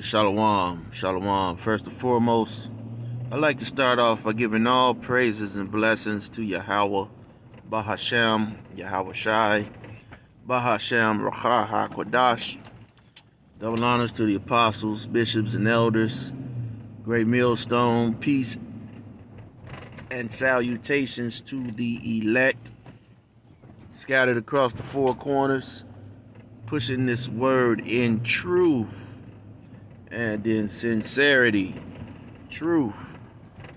Shalom, shalom. First and foremost, I'd like to start off by giving all praises and blessings to Yahweh, Bahashem, Yahweh Shai, Bahashem, Racha HaKodash. Double honors to the apostles, bishops, and elders. Great millstone, peace, and salutations to the elect, scattered across the four corners, pushing this word in truth and in sincerity. Truth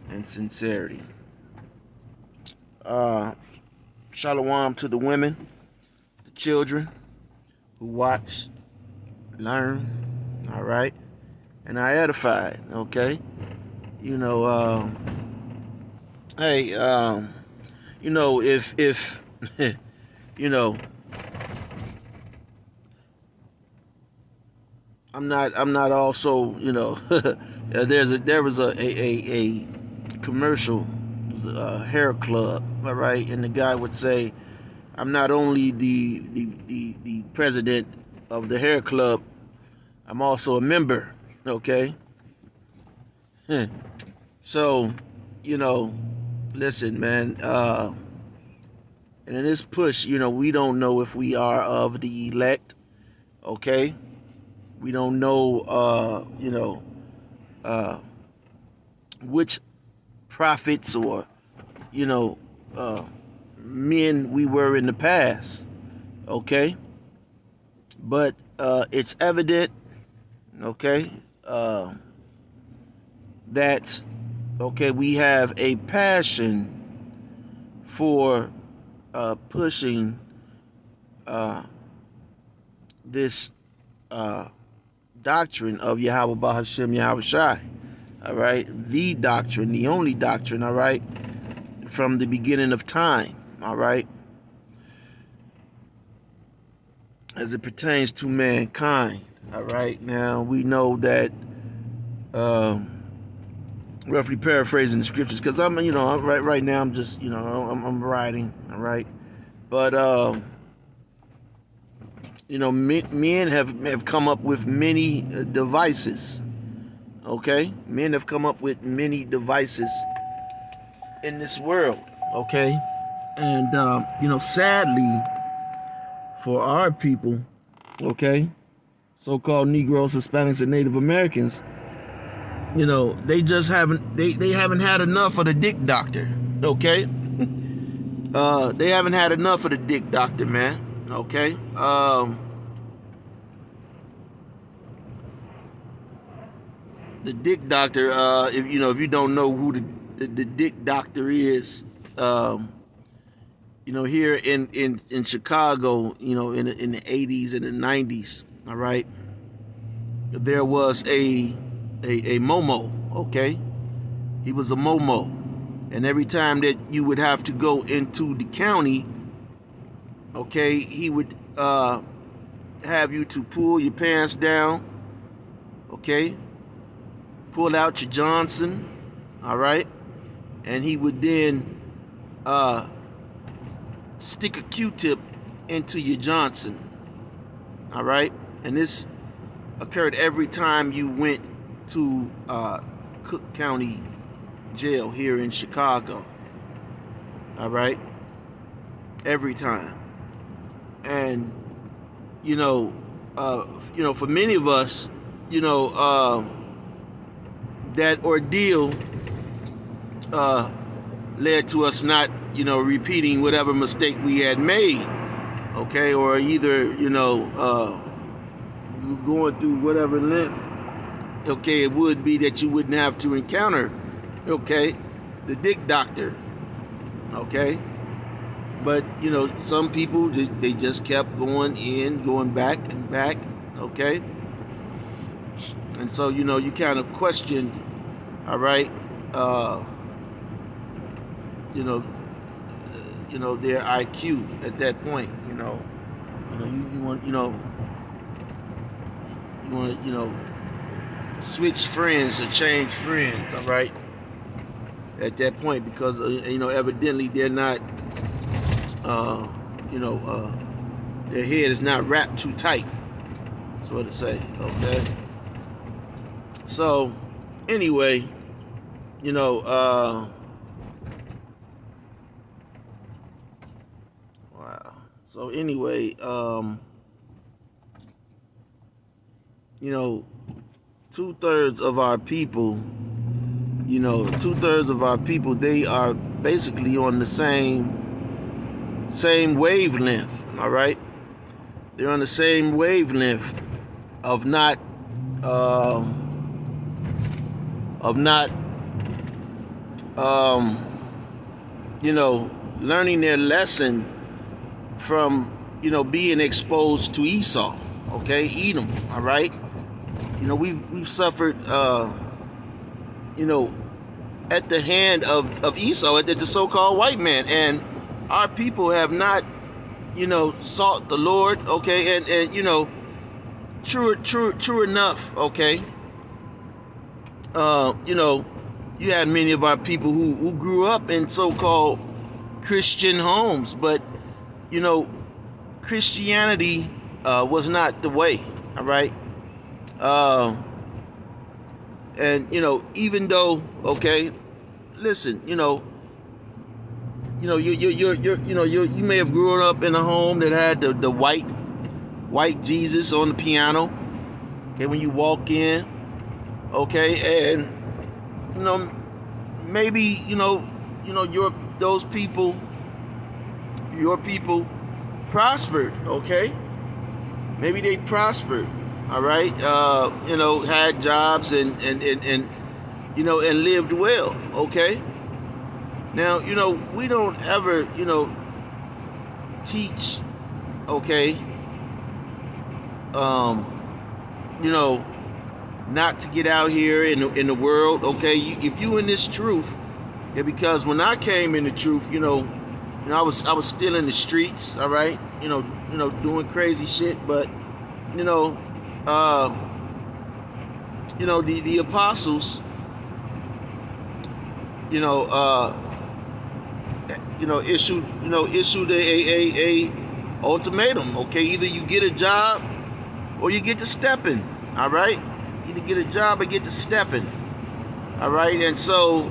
and sincerity. Shalom to the women, the children who watch, learn, all right, and are edified, okay? Hey, if I'm not also, there was a commercial, hair club, all right, and the guy would say, I'm not only the president of the hair club, I'm also a member, okay? So, listen, man, and in this push, we don't know if we are of the elect, okay? We don't know, which prophets or, men we were in the past, okay? But it's evident, okay, that, okay, we have a passion for pushing this doctrine of Yahweh Bahashem Yahweh Shai, all right, the doctrine, the only doctrine, all right, from the beginning of time, all right, as it pertains to mankind, all right. Now we know that, roughly paraphrasing the scriptures, because I'm right now I'm just I'm writing, all right, but men have come up with many devices, okay? Men have come up with many devices in this world, okay? And, sadly, for our people, okay, so-called Negroes, Hispanics, and Native Americans, they just they haven't had enough of the dick doctor, okay? They haven't had enough of the dick doctor, man. Okay. The dick doctor, if you don't know who the dick doctor is, here in Chicago, in the 80s and the 90s, all right, there was a Momo, okay? He was a Momo. And every time that you would have to go into the county, okay, he would have you to pull your pants down, okay, pull out your Johnson, all right, and he would then stick a Q-tip into your Johnson, all right, and this occurred every time you went to Cook County Jail here in Chicago, all right, every time. And for many of us, that ordeal led to us not, repeating whatever mistake we had made, okay, or either, going through whatever length, okay, it would be that you wouldn't have to encounter, okay, the dick doctor, okay. But, some people, they just kept going back and back, okay? And so, you kind of questioned, all right, their IQ at that point, you want, switch friends or change friends, all right, at that point, because, evidently they're not, their head is not wrapped too tight, so to say, okay? So, anyway, you know, wow. So anyway, you know, 2/3 of our people, they are basically on the same wavelength. All right, they're on the same wavelength of not, of not, learning their lesson from, being exposed to Esau. Okay, Edom. All right. We've suffered, at the hand of Esau, at the so-called white man, and our people have not, sought the Lord. Okay, and true enough. Okay, you had many of our people who grew up in so-called Christian homes, but Christianity was not the way. All right. And even though, okay, listen, you may have grown up in a home that had the white Jesus on the piano. Okay, when you walk in, okay, and maybe your people prospered. Okay, maybe they prospered. All right, had jobs and lived well. Okay. Now, we don't ever, teach, okay, not to get out here in the world. Okay, if you in this truth, yeah, because when I came in the truth, I was still in the streets. All right, doing crazy shit, but the apostles, issued a ultimatum. Okay, either you get a job or you get to stepping. All right, either get a job or get to stepping. All right, and so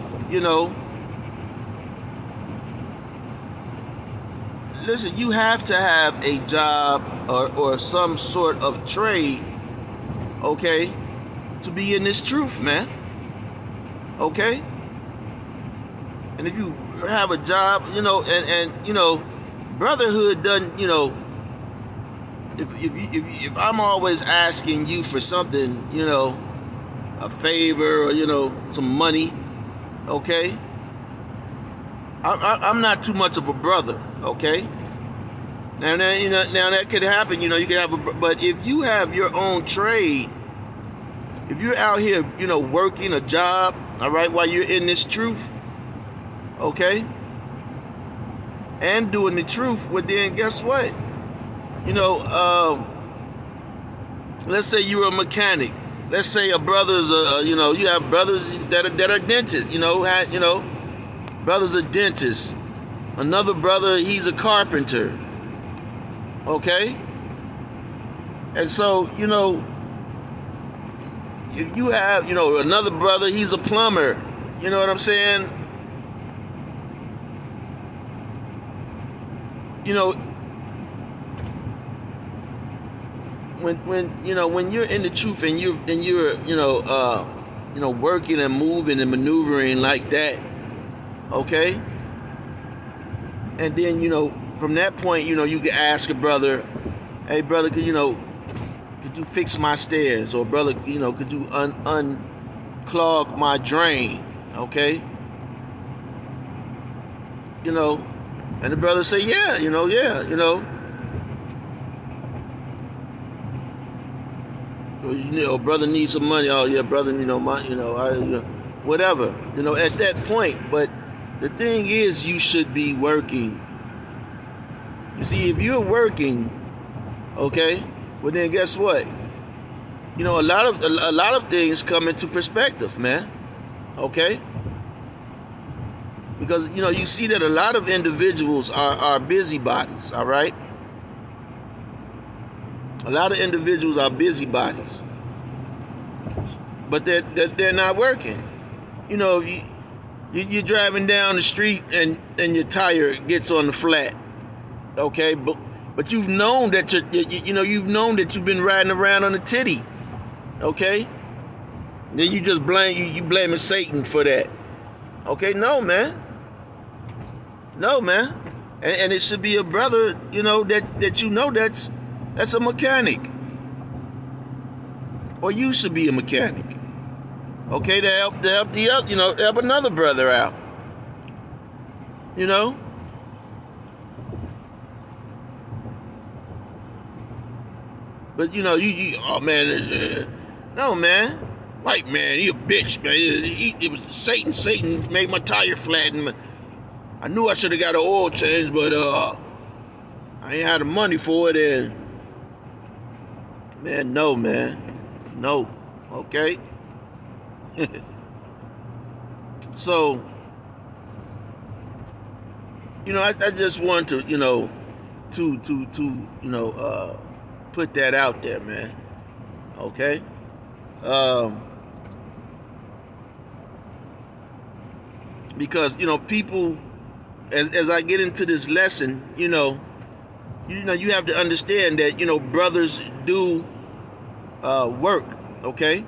listen, you have to have a job or some sort of trade, okay, to be in this truth, man. Okay? And if you have a job, and brotherhood doesn't, if I'm always asking you for something, a favor or, some money, okay? I'm not too much of a brother, okay? Now that could happen, you could have but if you have your own trade, if you're out here, working a job, all right, while you're in this truth, okay, and doing the truth, well then guess what? Let's say you're a mechanic. Let's say a brother's you have brothers that are dentists, brothers are dentists. Another brother, he's a carpenter. Okay? And so, if you have, another brother, he's a plumber. You know what I'm saying? When you're in the truth and you're working and moving and maneuvering like that, okay? And then, from that point, you can ask a brother, hey brother, could you fix my stairs? Or brother, could you unclog my drain? Okay? And the brother say, yeah. Brother needs some money. Oh yeah, brother, whatever. At that point. But the thing is, you should be working. You see, if you're working, okay, well then guess what? A lot of things come into perspective, man. Okay? Because you see that a lot of individuals are busybodies, all right? A lot of individuals are busybodies. but they're not working. You know, you're driving down the street and your tire gets on the flat. Okay, but you've known that you've known that you've been riding around on a titty. Okay, then you just blaming Satan for that. Okay, no man, and it should be a brother, that that's a mechanic, or you should be a mechanic. Okay, to help the other, help another brother out. But you oh man, no man, white man, he a bitch, man. It was Satan. Satan made my tire flat, and I knew I should have got an oil change, but I ain't had the money for it. And man, no, okay. So, I just want to, put that out there, man. Okay. Because people, as I get into this lesson, you have to understand that brothers do work. Okay.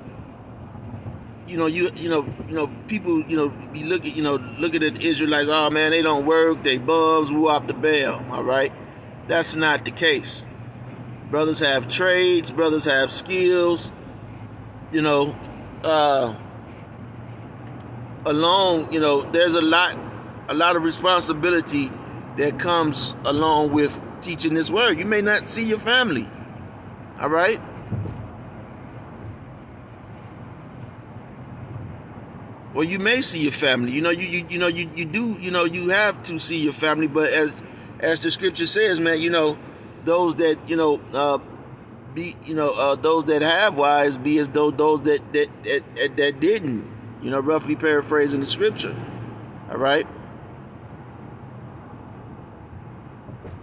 People, be looking at the Israelites. Oh man, they don't work. They bums. Woo up the bell. All right, that's not the case. Brothers have trades. Brothers have skills. There's a lot of responsibility that comes along with teaching this word. You may not see your family. All right. Well, you may see your family. You have to see your family. But as the scripture says, man, those that those that have wives be as though those that didn't. Roughly paraphrasing the scripture. All right.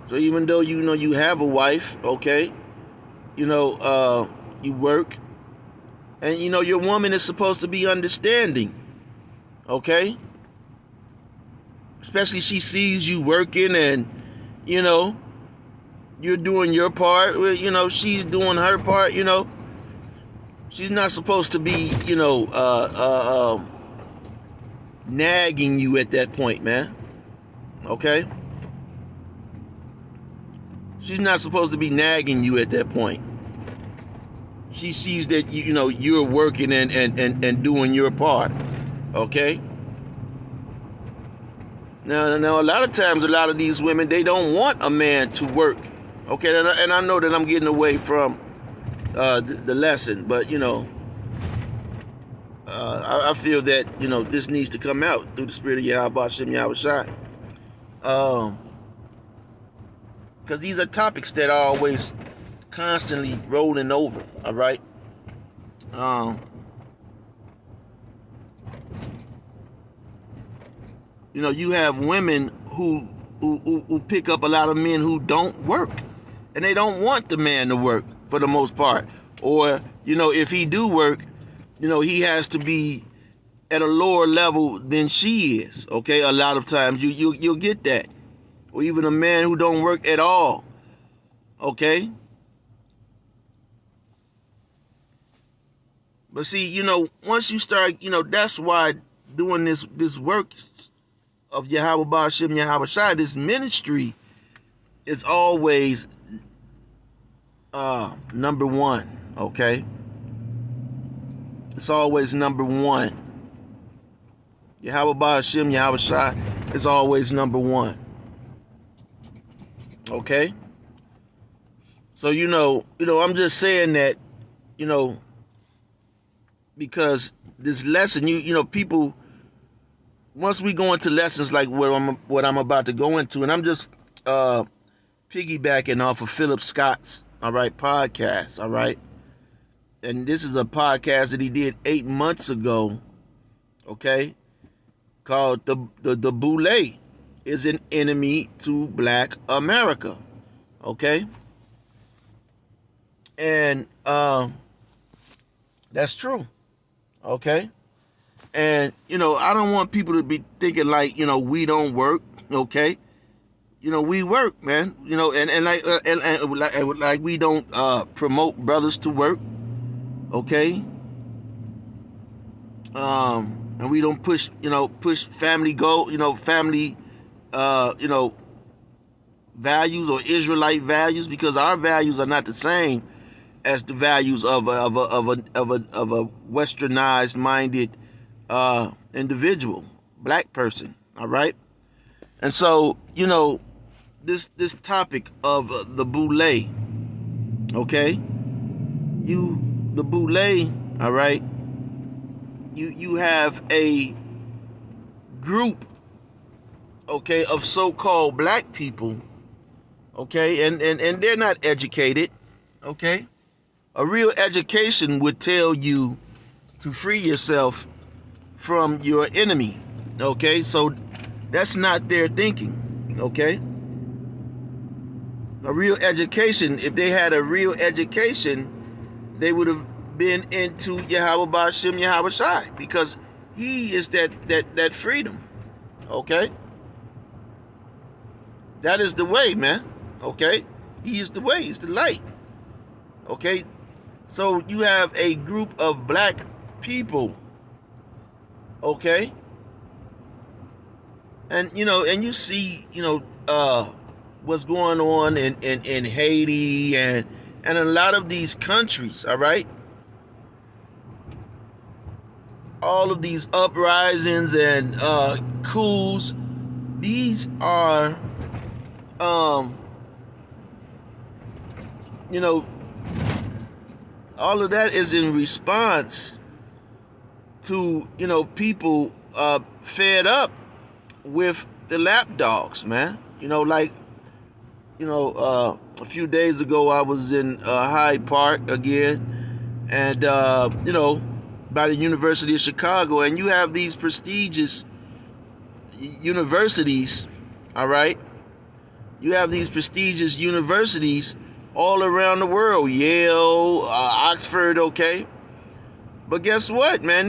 So even though you have a wife, okay, you work, and your woman is supposed to be understanding. Okay? Especially she sees you working and, you're doing your part. She's doing her part, She's not supposed to be, nagging you at that point, man. Okay? She's not supposed to be nagging you at that point. She sees that, you're working and doing your part. Okay. Now, a lot of times, a lot of these women, they don't want a man to work. Okay, and I know that I'm getting away from the lesson, but I feel that this needs to come out through the spirit of Yahweh Hashem Yahweh Shai. Because these are topics that are always constantly rolling over. All right. You have women who pick up a lot of men who don't work, and they don't want the man to work for the most part. Or if he do work, he has to be at a lower level than she is. Okay, a lot of times you'll get that, or even a man who don't work at all. Okay, but see, once you start, that's why doing this work of Yahweh Ba'ashem Yahweh Shai, this ministry is always number one. Okay, it's always number one. Yahweh Ba'ashem Yahweh Shai is always number one. Okay, so I'm just saying that because this lesson, people. Once we go into lessons like what I'm about to go into, and I'm just piggybacking off of Philip Scott's podcast, all right? And this is a podcast that he did 8 months ago, okay? Called the Boule is an enemy to Black America, okay? And that's true. Okay? And, I don't want people to be thinking like, we don't work. Okay? We work, man. Like we don't promote brothers to work. Okay? And we don't push family family, values or Israelite values, because our values are not the same as the values of a westernized minded individual, black person. All right. And so, this topic of the boule, okay, the boule, all right, you have a group, okay, of so-called black people, okay, and they're not educated, okay. A real education would tell you to free yourself from your enemy, okay. So that's not their thinking, okay. A real education, if they had a real education, they would have been into Yahweh Ba'Shem Yahweh Shai, because he is that freedom, okay. That is the way, man, okay. He is the way, he's the light, okay. So you have a group of black people, okay, and you see what's going on in Haiti and a lot of these countries, all right. All of these uprisings and coups, these are all of that is in response to people fed up with the lapdogs, man. A few days ago I was in Hyde Park again, and by the University of Chicago, and you have these prestigious universities, all right. You have these prestigious universities all around the world, Yale, Oxford, okay. But guess what, man?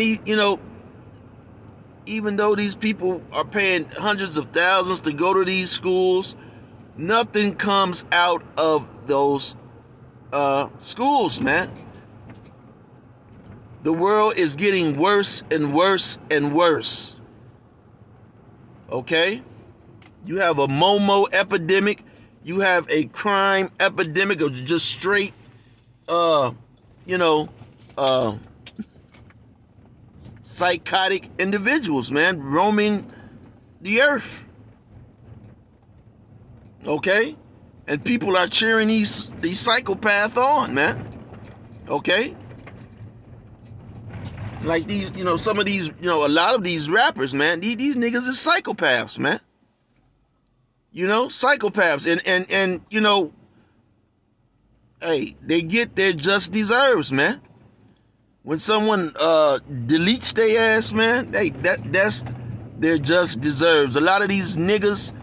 Even though these people are paying hundreds of thousands to go to these schools, nothing comes out of those schools, man. The world is getting worse and worse and worse. Okay? You have a Momo epidemic. You have a crime epidemic of just straight, psychotic individuals, man, roaming the earth. Okay? And people are cheering these psychopaths on, man. Okay? Like these, some of these, a lot of these rappers, man, these niggas is psychopaths, man. Psychopaths. And hey, they get their just deserves, man. When someone deletes their ass, man, hey, that's their just deserves. A lot of these niggas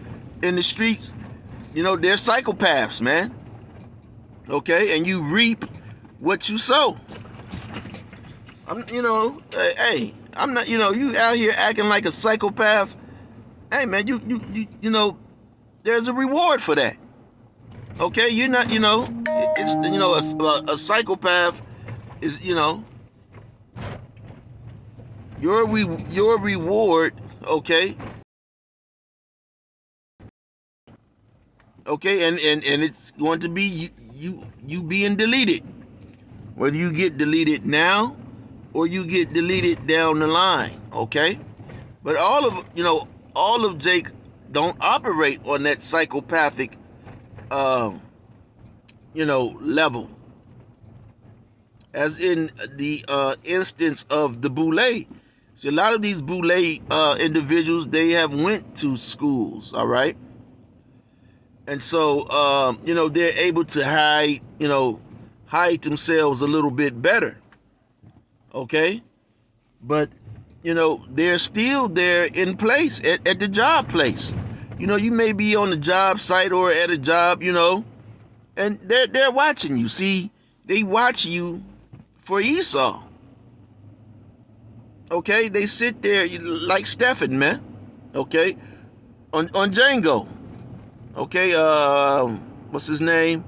in the streets, they're psychopaths, man. Okay? And you reap what you sow. Hey, I'm not, you out here acting like a psychopath. Hey, man, you there's a reward for that. Okay? You're not, it's, a psychopath is, your reward, okay? Okay, and it's going to be you being deleted. Whether you get deleted now or you get deleted down the line, okay? But all of Jake don't operate on that psychopathic level. As in the instance of the boule. So a lot of these boule individuals, they have went to schools, all right? And so, they're able to hide themselves a little bit better, okay? But, they're still there in place at the job place. You may be on the job site or at a job, and they're watching you. See, they watch you for Esau. Okay, they sit there like Stephen, man. Okay, on Django. Okay, what's his name?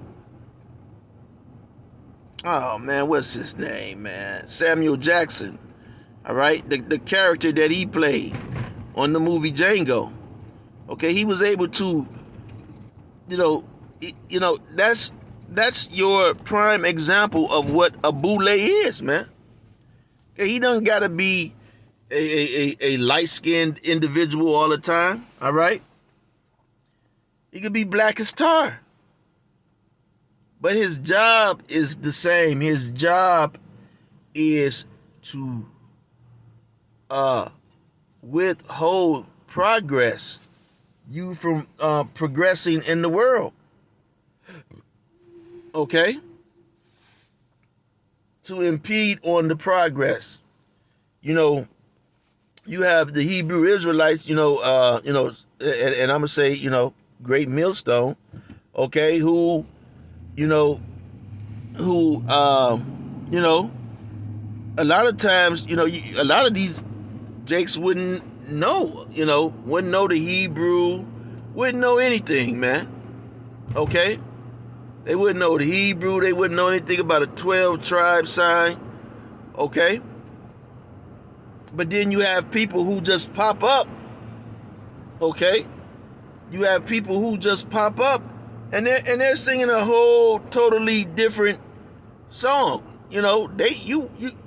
Oh man, what's his name, man? Samuel Jackson. All right, the character that he played on the movie Django. Okay, he was able to, you know, that's your prime example of what a boule is, man. Okay, he doesn't gotta be a light-skinned individual all the time. All right, he could be black as tar, but his job is the same. His job is to withhold progress, you from progressing in the world. Okay, to impede on the progress. You know, you have the Hebrew Israelites. And I'm gonna say, great millstone. Okay, you know, who, a lot of times, a lot of these Jakes wouldn't know, wouldn't know the Hebrew, wouldn't know anything, man. Okay? They wouldn't know the Hebrew, they wouldn't know anything about a 12 tribe sign. Okay? But then you have people who just pop up. Okay? You have people who just pop up and they're singing a whole totally different song. You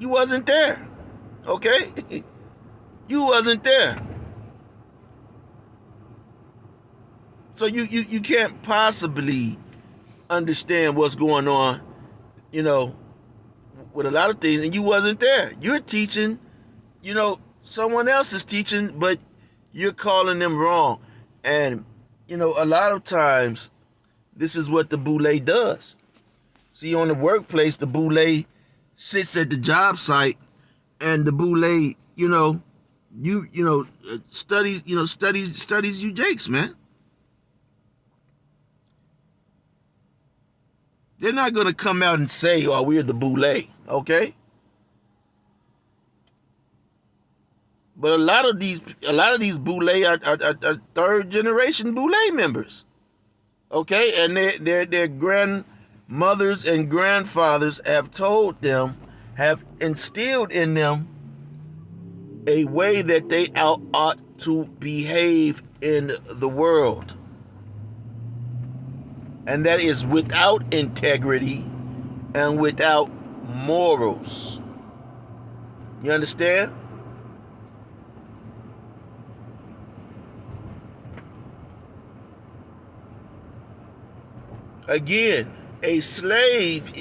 wasn't there. Okay? You wasn't there. So you can't possibly understand what's going on, with a lot of things, and you wasn't there. You're teaching, someone else is teaching, but you're calling them wrong. And, a lot of times, this is what the boule does. See, on the workplace, the boule sits at the job site, and the boule, studies you Jakes, man. They're not going to come out and say, oh, we're the boule, okay? But a lot of these boule are third generation boule members, okay? And their grandmothers and grandfathers have told them, have instilled in them a way that they ought to behave in the world. And that is without integrity and without morals. You understand? Again, a slave's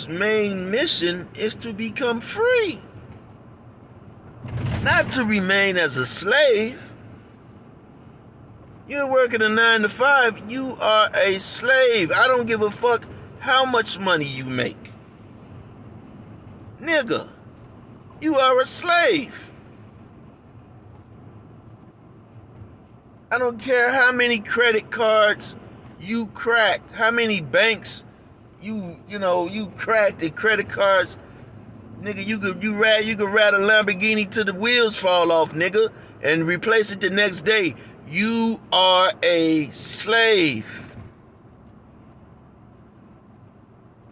main mission is to become free, not to remain as a slave. You're working a 9 to 5, you are a slave. I don't give a fuck how much money you make. Nigga, you are a slave. I don't care how many credit cards you cracked, how many banks you cracked the credit cards. Nigga, you could ride a Lamborghini till the wheels fall off, nigga, and replace it the next day. You are a slave.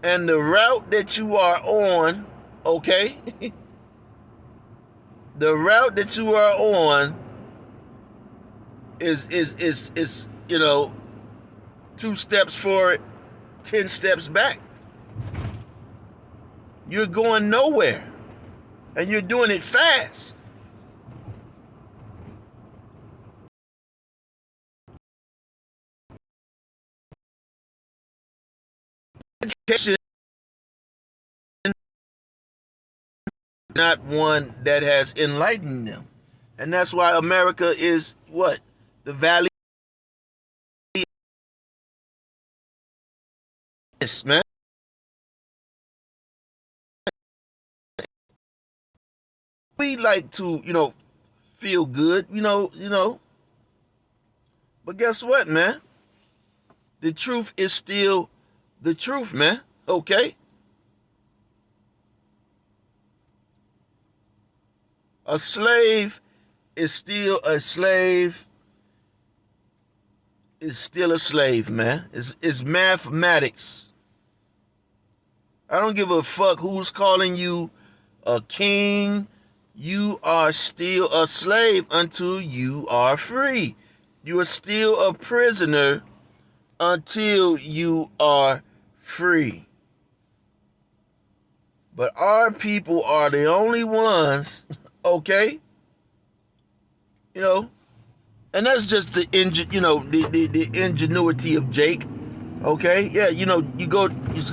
And the route that you are on, okay? The route that you are on is 2 steps forward, 10 steps back. You're going nowhere. And you're doing it fast. Education is not one that has enlightened them. And that's why America is what? The valley is, man. We like to, feel good, But guess what, man? The truth is still the truth, man. Okay? A slave is still a slave. Is still a slave, man. It's mathematics. I don't give a fuck who's calling you a king. You are still a slave until you are free. You are still a prisoner until you are free. But our people are the only ones, okay? And that's just the ingenuity of Jake, okay? Yeah, you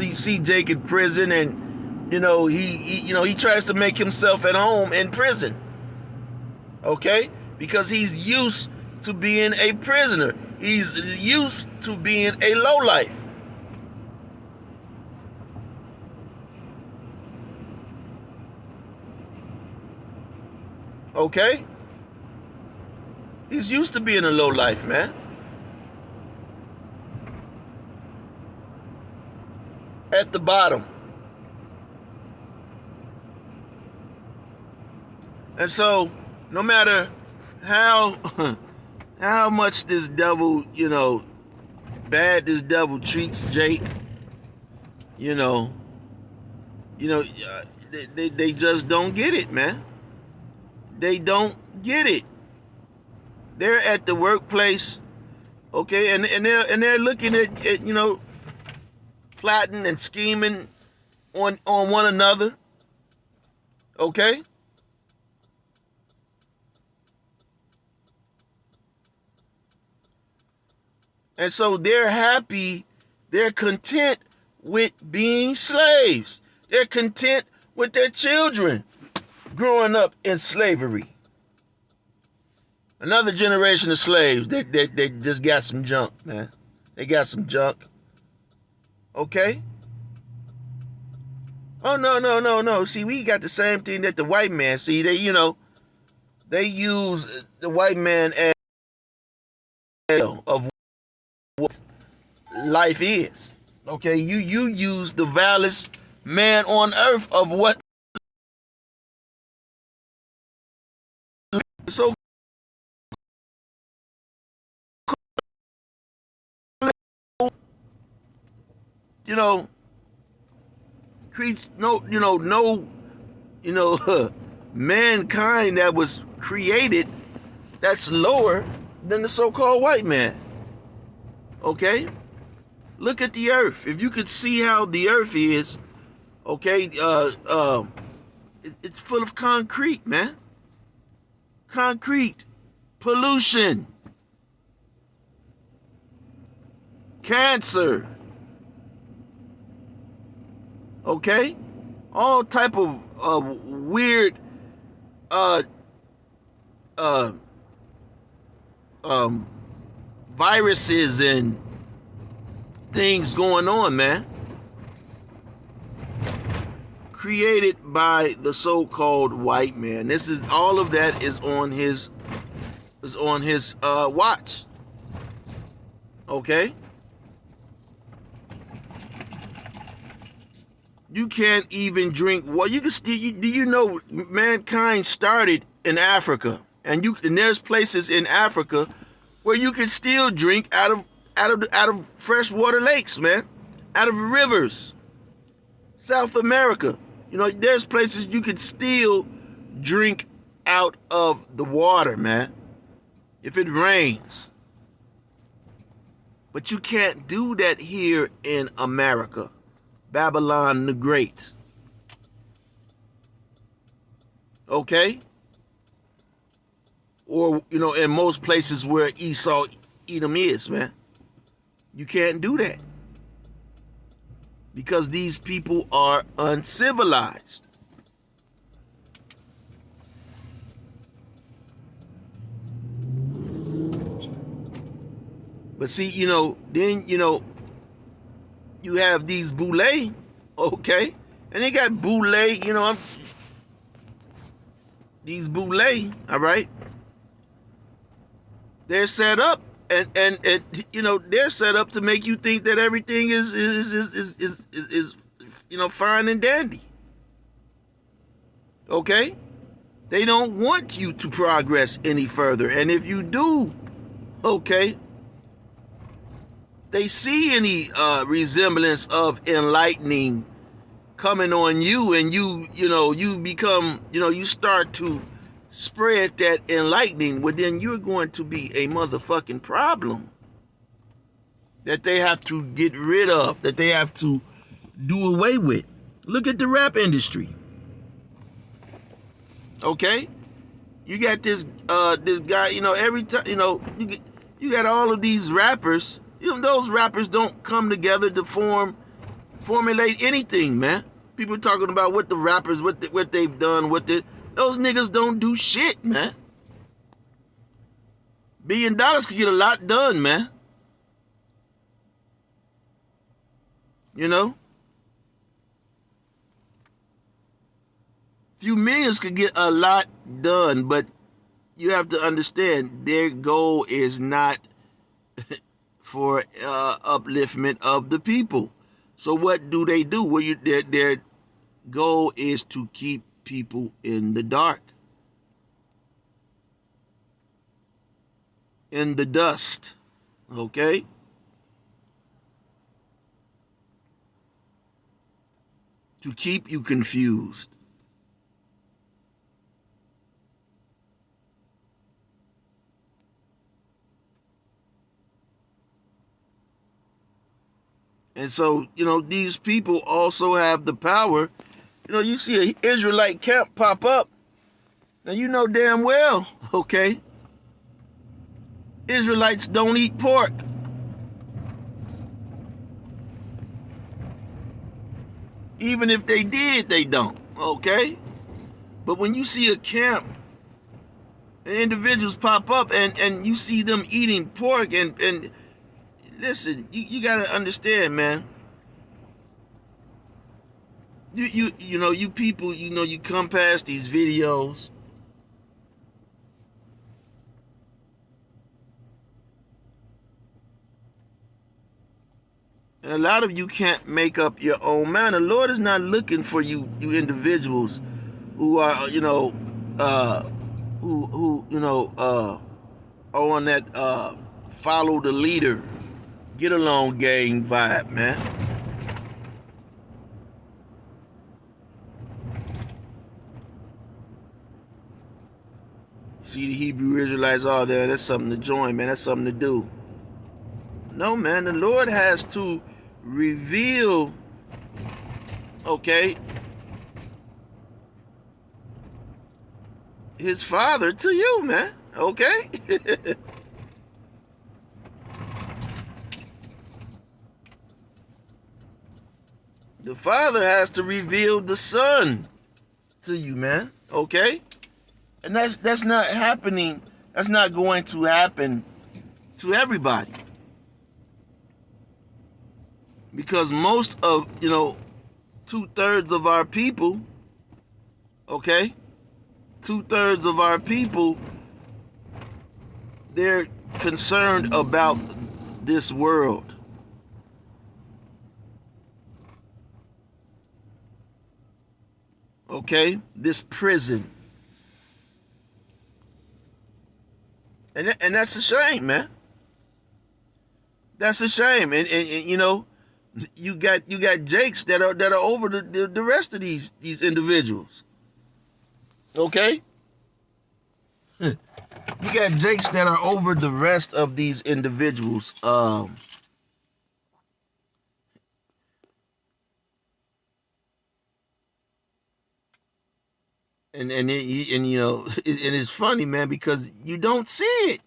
see Jake in prison, and he tries to make himself at home in prison, okay? Because he's used to being a prisoner. He's used to being a lowlife. Okay? He's used to being a lowlife, man. At the bottom. And so, no matter how much this devil, bad this devil treats Jake, they just don't get it, man. They don't get it. They're at the workplace, okay, and they're looking at plotting and scheming on one another, okay. And so they're happy, they're content with being slaves. They're content with their children growing up in slavery. Another generation of slaves, they just got some junk, man. They got some junk. Okay? Oh, no. See, we got the same thing that the white man, see, they use the white man as of what life is. Okay? You use the vilest man on earth of what so mankind that was created that's lower than the so-called white man. Okay? Look at the earth. If you could see how the earth is, okay, it's full of concrete, man. Concrete, pollution, cancer, okay, all type of weird viruses and things going on, man, created by the so-called white man. This is all of that is on his watch. Okay? You can't even drink water. Do you know mankind started in Africa, and there's places in Africa where you can still drink out of freshwater lakes, man, out of rivers. South America, there's places you can still drink out of the water, man, if it rains. But you can't do that here in America. Babylon the Great. Okay? Or, in most places where Edom is, man. You can't do that. Because these people are uncivilized. But see, then, you have these boule, okay? And they got boule, these boule, all right? They're set up, and they're set up to make you think that everything is fine and dandy. Okay? They don't want you to progress any further. And if you do, okay, they see any resemblance of enlightening coming on you, and you become, you start to spread that enlightening, well, then you're going to be a motherfucking problem that they have to get rid of, that they have to do away with. Look at the rap industry. Okay? You got this guy, every time, you got all of these rappers. Those rappers don't come together to formulate anything, man. People talking about what the rappers, what they've done, those niggas don't do shit, man. $1 billion could get a lot done, man. Few millions could get a lot done, but you have to understand their goal is not for upliftment of the people. So what do they do? Well, their goal is to keep people in the dark, in the dust, okay? To keep you confused. And so, these people also have the power. You see an Israelite camp pop up. Now, you know damn well, okay, Israelites don't eat pork. Even if they did, they don't, okay? But when you see a camp and individuals pop up and you see them eating pork and listen, you gotta understand, man. You people, you come past these videos. And a lot of you can't make up your own mind. The Lord is not looking for you individuals who are, are on that follow the leader, get along gang vibe, man. See the Hebrew Israelites all there, that's something to join, man. That's something to do. No, man, the Lord has to reveal, okay, his Father to you, man, okay? The Father has to reveal the Son to you, man, okay? And that's not happening. That's not going to happen to everybody. Because most of, 2/3 of our people, okay? 2/3 of our people, they're concerned about this world. Okay? This prison. And that's a shame, man. That's a shame. And you got jakes that are over the rest of these individuals. Okay? You got jakes that are over the rest of these individuals. And it's funny, man, because you don't see it.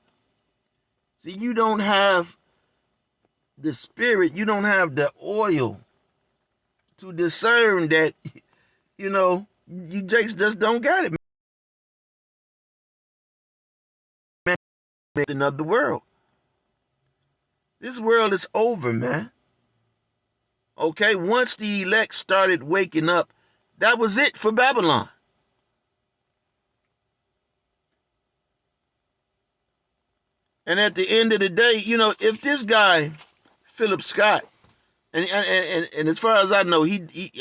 See, you don't have the spirit, you don't have the oil to discern that, you jakes just don't got it, man. Another world. This world is over, man. Okay, once the elect started waking up, that was it for Babylon. And at the end of the day, if this guy, Philip Scott, and as far as I know,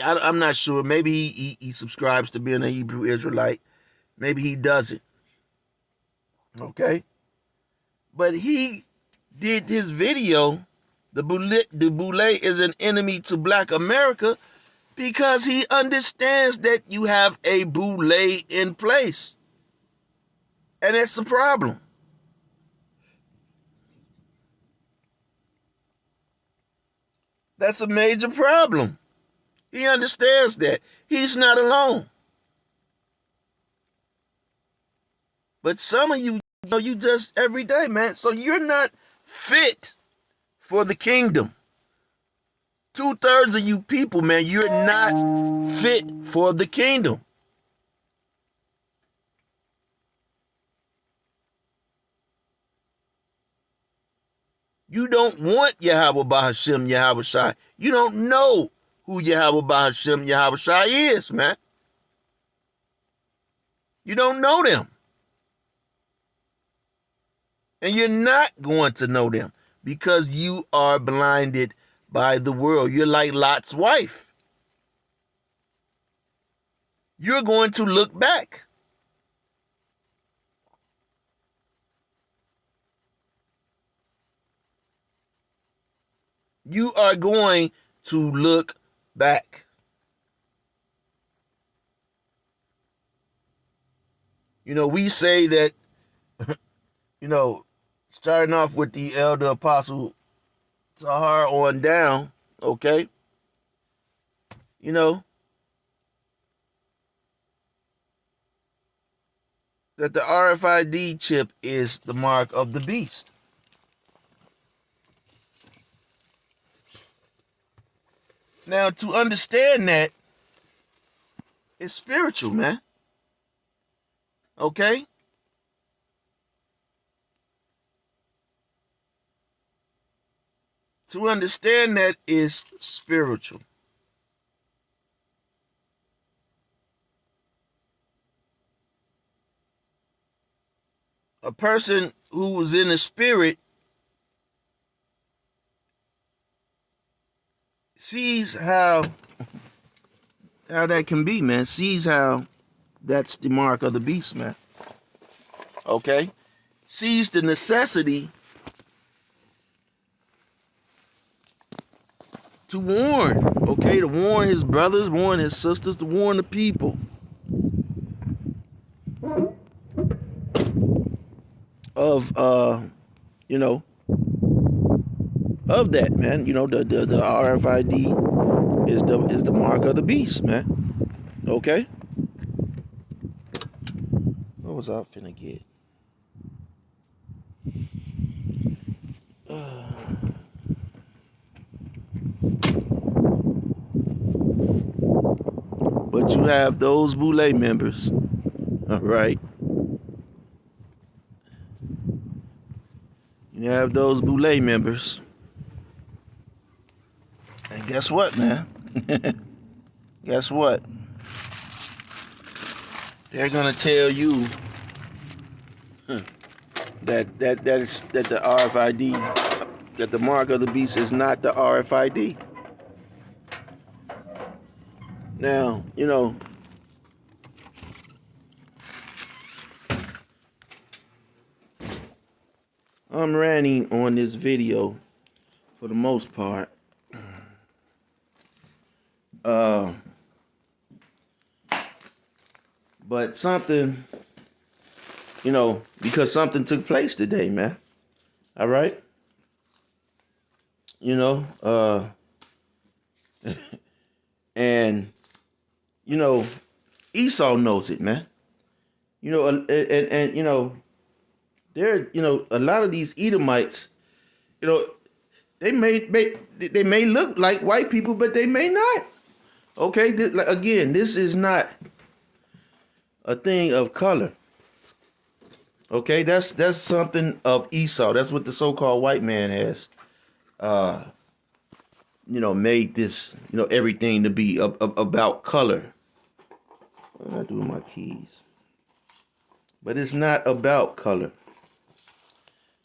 I'm not sure. Maybe he subscribes to being a Hebrew Israelite. Maybe he doesn't. Okay? But he did his video, the Boule is an enemy to Black America, because he understands that you have a Boule in place. And that's the problem. That's a major problem. He understands that. He's not alone. But some of you, you just every day, man. So you're not fit for the kingdom. 2/3 of you people, man, you're not fit for the kingdom. You don't want Yahweh Bahashem, Yahweh Shai. You don't know who Yahweh Bahashem, Yahweh Shai is, man. You don't know them. And you're not going to know them because you are blinded by the world. You're like Lot's wife. You're going to look back. You are going to look back. We say that, starting off with the elder apostle Tahar on down, okay? That the RFID chip is the mark of the beast. Now, to understand that, it's spiritual, man. Okay? To understand that is spiritual. A person who was in the spirit sees how that can be, man. Sees how that's the mark of the beast, man. Okay? Sees the necessity to warn, okay? To warn his brothers, warn his sisters, to warn the people. Of of that, man. The RFID is the mark of the beast, man. Okay? What was I finna get? But you have those Boule members, all right? You have those Boule members. And guess what, man? Guess what? They're gonna tell you that the RFID, that the mark of the beast is not the RFID. Now, I'm ranting on this video for the most part. But something, because something took place today, man. All right? And, Esau knows it, man. And there, a lot of these Edomites, they may look like white people, but they may not. Okay, this is not a thing of color. Okay, that's something of Esau. That's what the so-called white man has, made this, everything to be about color. What did I do with my keys? But it's not about color.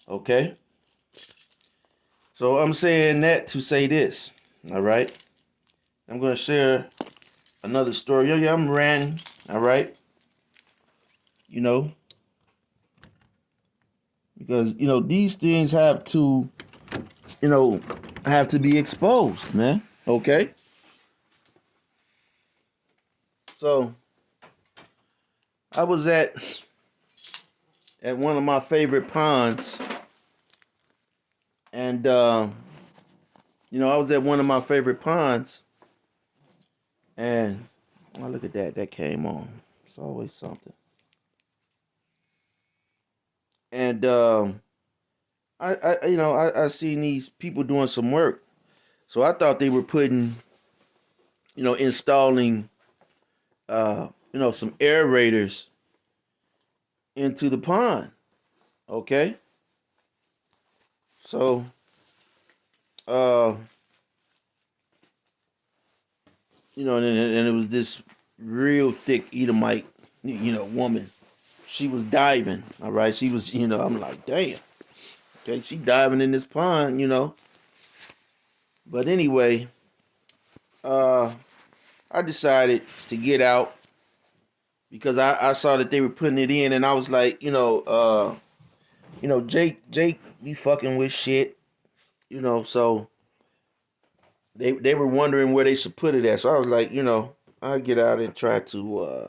Okay? So I'm saying that to say this. All right? I'm going to share another story. Yeah, I'm ranting. All right? you know, because, these things have to, you know, have to be exposed, man. Okay? So, I was at one of my favorite ponds, and I was at one of my favorite ponds, and oh, look at that, that came on. It's always something. And I seen these people doing some work, so I thought they were putting, installing, some aerators into the pond. Okay, so uh, and it was this real thick Edomite, woman. She was diving. All right, she was, I'm like, damn. Okay, she diving in this pond. But anyway, uh, I decided to get out because I saw that they were putting it in, and I was like, Jake, be fucking with shit, So they were wondering where they should put it at. So I was like, I get out and try to,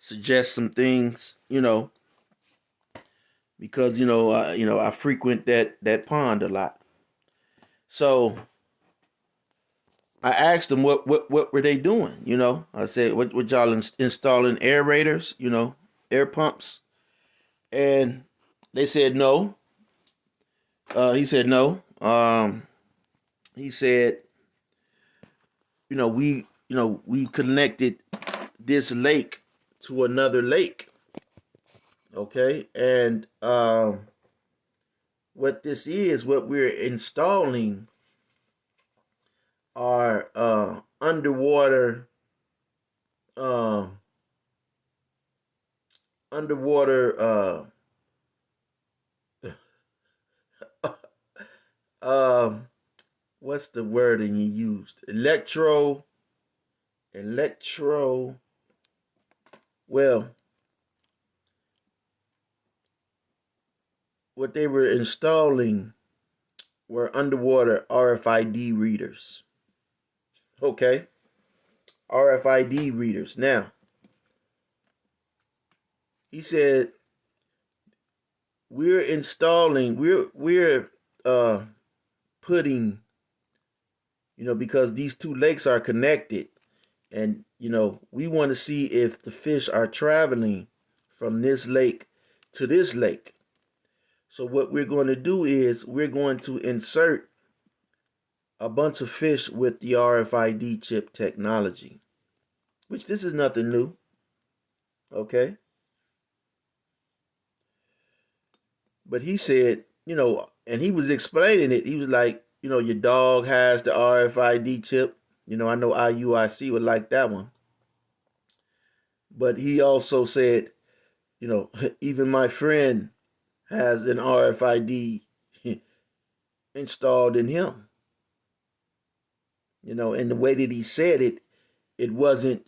suggest some things, because I frequent that pond a lot. So I asked them what were they doing, I said, what y'all installing aerators, air pumps, and they said no. He said no. He said, we connected this lake to another lake. Okay, and what we're installing are underwater, um, underwater, um, what's the wording he used? Electro. Well, what they were installing were underwater RFID readers. Okay, RFID readers. Now, he said we're putting, because these two lakes are connected, and we want to see if the fish are traveling from this lake to this lake. So what we're going to do is we're going to insert a bunch of fish with the RFID chip technology, which this is nothing new. Okay, but he said, and he was explaining it. He was like, your dog has the RFID chip. I know IUIC would like that one. But he also said, even my friend has an RFID installed in him. And the way that he said it, it wasn't,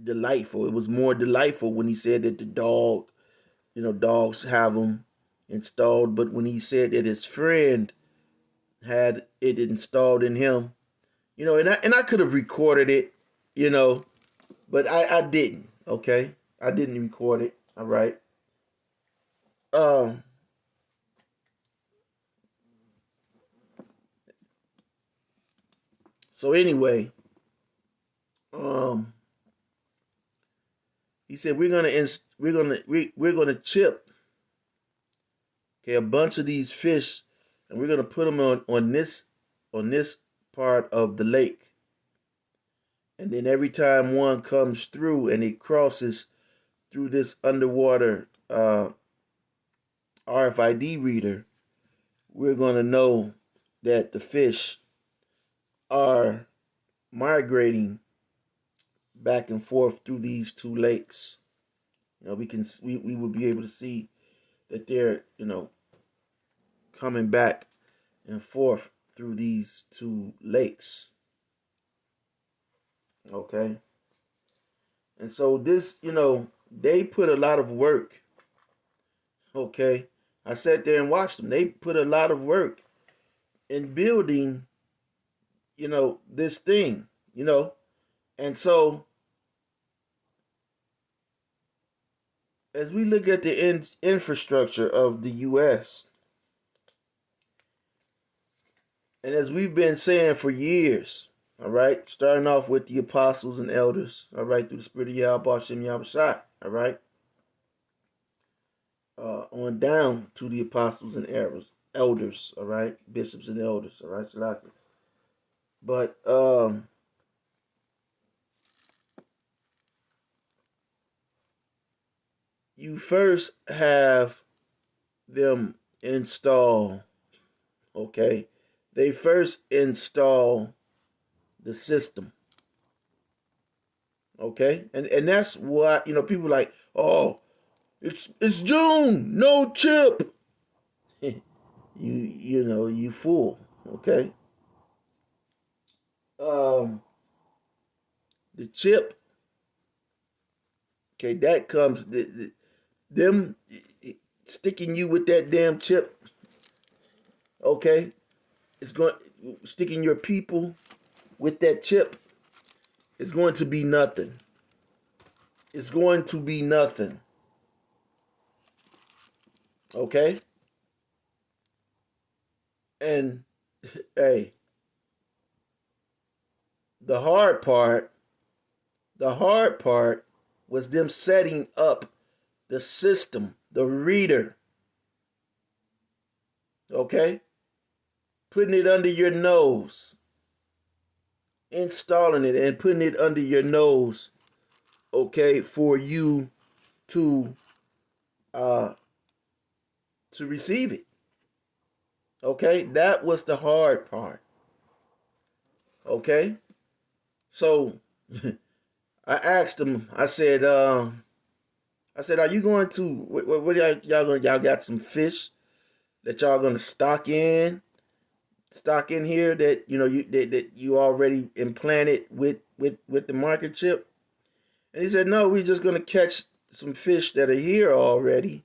delightful. It was more delightful when he said that the dog, dogs have them installed. But when he said that his friend had it installed in him, and I could have recorded it, but I didn't. Okay, I didn't record it. All right. Um. So anyway, um, he said we're gonna chip, okay, a bunch of these fish, and we're gonna put them on this part of the lake, and then every time one comes through and it crosses through this underwater RFID reader, we're gonna know that the fish are migrating back and forth through these two lakes. We will be able to see that they're coming back and forth through these two lakes. Okay. And so this, they put a lot of work. Okay. I sat there and watched them. They put a lot of work in building, this thing. And so as we look at the infrastructure of the U.S., and as we've been saying for years, all right, starting off with the apostles and elders, all right, through the spirit of Yahweh Shem Yahweh, all right, on down to the apostles and elders, all right, bishops and elders, all right, Shalaki. But you first have them install, okay, they first install the system, okay, and that's what people like. Oh, it's June, no chip. you fool, okay. Um, the chip, okay, that comes them sticking you with that damn chip, okay. It's going sticking your people with that chip. It's going to be nothing. It's going to be nothing. Okay? And hey, the hard part, the hard part was them setting up the system, the reader. Okay? Putting it under your nose. Installing it and putting it under your nose. Okay, for you to receive it. Okay? That was the hard part. Okay? So I asked them, I said, are you going to, what y'all got some fish that y'all going to stock in here that, that you already implanted with the market chip? And he said, no, we're just going to catch some fish that are here already.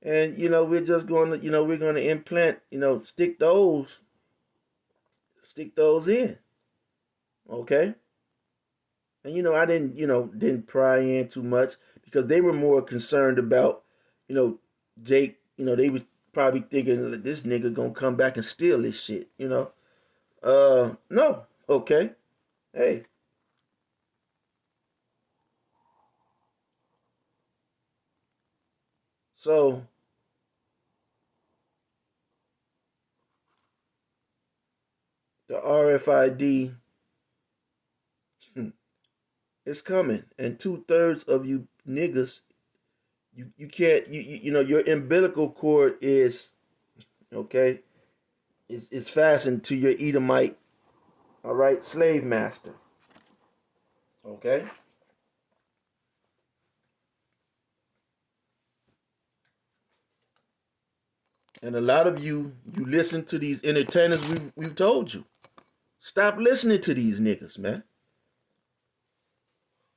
And, we're just going to, we're going to implant, stick those in. Okay. And I didn't pry in too much because they were more concerned about, Jake. They was probably thinking this nigga gonna come back and steal this shit. No, okay, hey. So the RFID is coming, and 2/3 of you niggas, you can't your umbilical cord is okay. It's fastened to your Edomite, all right, slave master. Okay. And a lot of you listen to these entertainers. We've told you, stop listening to these niggas, man.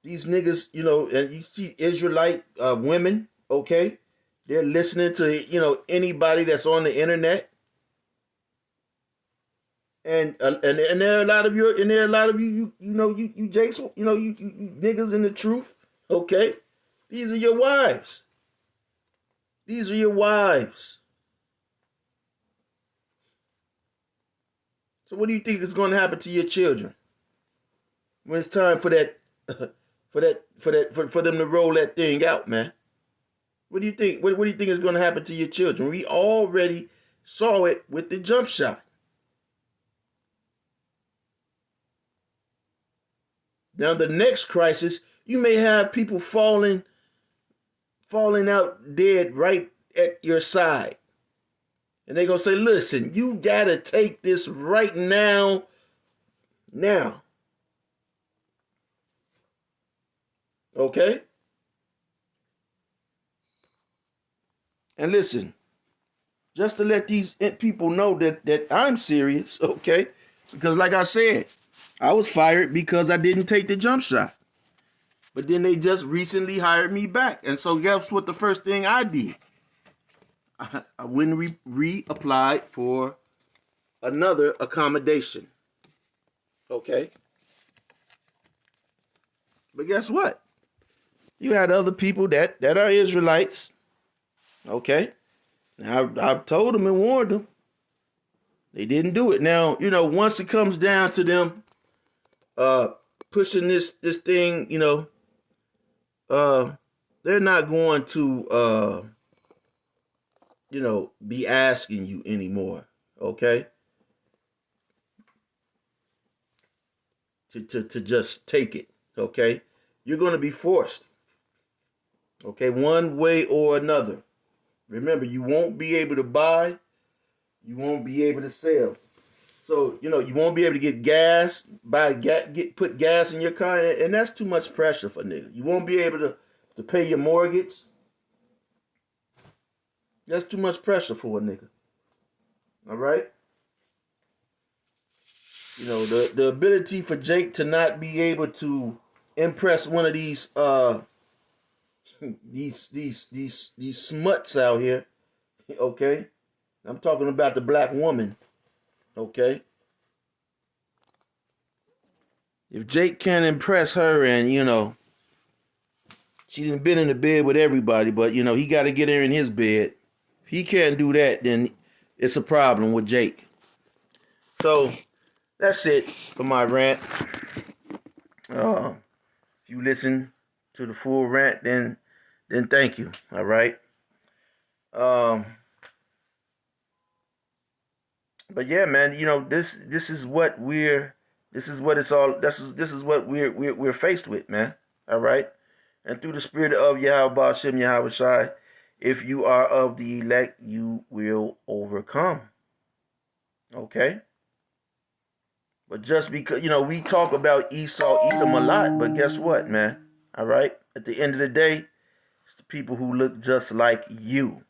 These niggas, and you see Israelite women, okay, they're listening to anybody that's on the internet, and there are a lot of you, you Jason, you niggas in the truth, okay. These are your wives. These are your wives. So what do you think is going to happen to your children when it's time for that, for them to roll that thing out, man? What do you think? What do you think is going to happen to your children? We already saw it with the jump shot. Now the next crisis, you may have people falling out dead right at your side. And they're going to say, listen, you got to take this right now. Now. Okay? And listen, just to let these people know that I'm serious, okay? Because like I said, I was fired because I didn't take the jump shot. But then they just recently hired me back. And so guess what the first thing I did? I went and reapplied for another accommodation. Okay? But guess what? You had other people that are Israelites. Okay? Now, I've told them and warned them. They didn't do it. Now, once it comes down to them pushing this thing, they're not going to be asking you anymore, okay? To just take it, okay? You're going to be forced, okay, one way or another. Remember, you won't be able to buy, you won't be able to sell. So, you won't be able to get gas, put gas in your car, and that's too much pressure for niggas. You won't be able to pay your mortgage. That's too much pressure for a nigga. All right? The ability for Jake to not be able to impress one of these smuts out here, okay? I'm talking about the black woman, okay? If Jake can't impress her and, she done been in the bed with everybody, but, he got to get her in his bed. If he can't do that, then it's a problem with Jake. So, that's it for my rant. If you listen to the full rant, then thank you. All right. But yeah, man, this is what we're faced with, man. All right. And through the spirit of Yahweh Shem Yahweh Shai, if you are of the elect, you will overcome. Okay? But just because, we talk about Esau, Edom a lot, but guess what, man? All right? At the end of the day, it's the people who look just like you.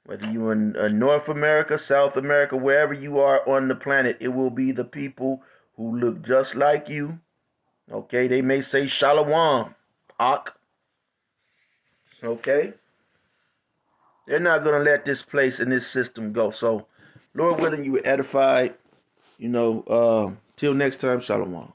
Whether you're in North America, South America, wherever you are on the planet, it will be the people who look just like you. Okay? They may say Shalom, Ak. Okay? They're not going to let this place and this system go. So, Lord willing, you were edified. Till next time, Shalom.